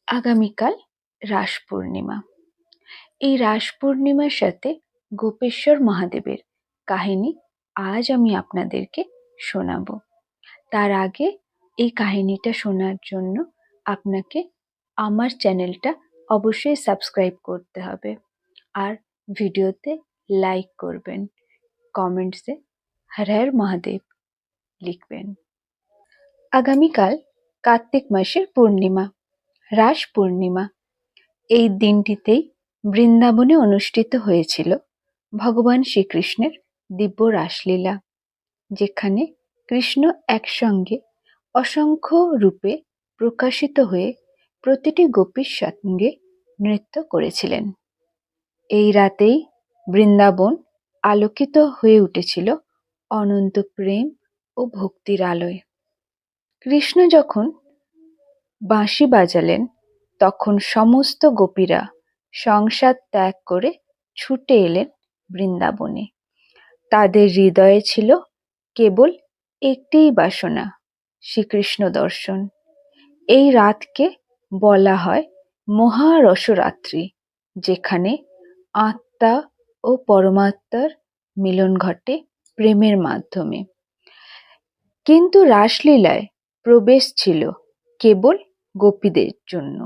আগামীকাল রাস পূর্ণিমা। এই রাস পূর্ণিমার সাথে গোপেশ্বর মহাদেবের কাহিনী আজ আমি আপনাদেরকে শোনাবো। তার আগে এই কাহিনীটা শোনার জন্য আপনাকে আমার চ্যানেলটা অবশ্যই সাবস্ক্রাইব করতে হবে, আর ভিডিওতে লাইক করবেন, কমেন্টসে হর হর মহাদেব লিখবেন। আগামীকাল কার্তিক মাসের পূর্ণিমা, রাস পূর্ণিমা। এই দিনটিতেই বৃন্দাবনে অনুষ্ঠিত হয়েছিল ভগবান শ্রীকৃষ্ণের দিব্য রাসলীলা, যেখানে কৃষ্ণ একসঙ্গে অসংখ্য রূপে প্রকাশিত হয়ে প্রতিটি গোপীর সঙ্গে নৃত্য করেছিলেন। এই রাতেই বৃন্দাবন আলোকিত হয়ে উঠেছিল অনন্ত প্রেম ও ভক্তির আলোয়। কৃষ্ণ যখন বাঁশি বাজালেন, তখন সমস্ত গোপীরা সংসার ত্যাগ করে ছুটে এলেন বৃন্দাবনে। তাদের হৃদয়ে ছিল কেবল একটিই বাসনা, শ্রীকৃষ্ণ দর্শন। এই রাতকে বলা হয় মহারসরাত্রি, যেখানে আত্মা ও পরমাত্মার মিলন ঘটে প্রেমের মাধ্যমে। কিন্তু রাসলীলায় প্রবেশ ছিল কেবল গোপীদের জন্য।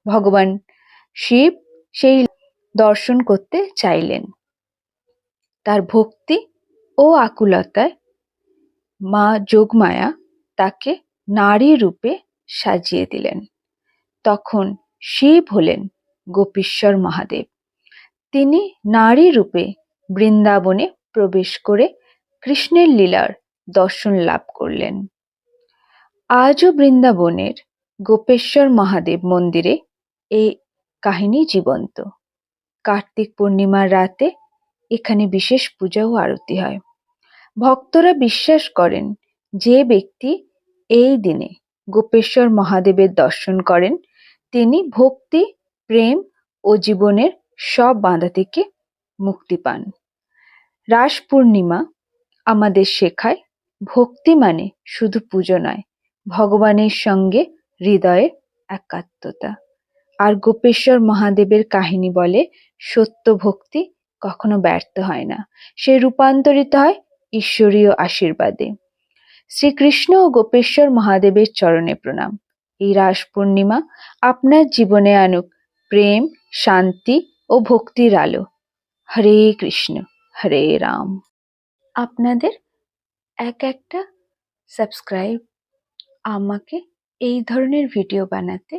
ভগবান শিব সেই দর্শন করতে চাইলেন। তার ভক্তি ও আকুলতায় মা যোগমায়া তাকে নারী রূপে সাজিয়ে দিলেন। তখন শিব হলেন গোপীশ্বর মহাদেব। তিনি নারী রূপে বৃন্দাবনে প্রবেশ করে কৃষ্ণের লীলার দর্শন লাভ করলেন। আজও বৃন্দাবনের গোপেশ্বর মহাদেব মন্দিরে এই কাহিনী জীবন্ত। কার্তিক পূর্ণিমার রাতে এখানে বিশেষ পূজা ও আরতি হয়। ভক্তরা বিশ্বাস করেন যে ব্যক্তি এই দিনে গোপেশ্বর মহাদেবের দর্শন করেন, তিনি ভক্তি, প্রেম ও জীবনের সব বাধা থেকে মুক্তি পান। রাস পূর্ণিমা আমাদের শেখায় ভক্তি মানে শুধু পুজো নয়, ভগবানের সঙ্গে হৃদয়ের একাত্মতা। আর গোপেশ্বর মহাদেবের কাহিনী বলে সত্য ভক্তি কখনো ব্যর্থ হয় না, সে রূপান্তরিত হয় ঈশ্বরীয় আশীর্বাদে। শ্রীকৃষ্ণ ও গোপেশ্বর মহাদেবের চরণে প্রণাম। এই রাস পূর্ণিমা আপনার জীবনে আনুক প্রেম, শান্তি ও ভক্তির আলো। হরে কৃষ্ণ, হরে রাম। আপনাদের একটা সাবস্ক্রাইব আমাকে এই ধরনের ভিডিও বানাতে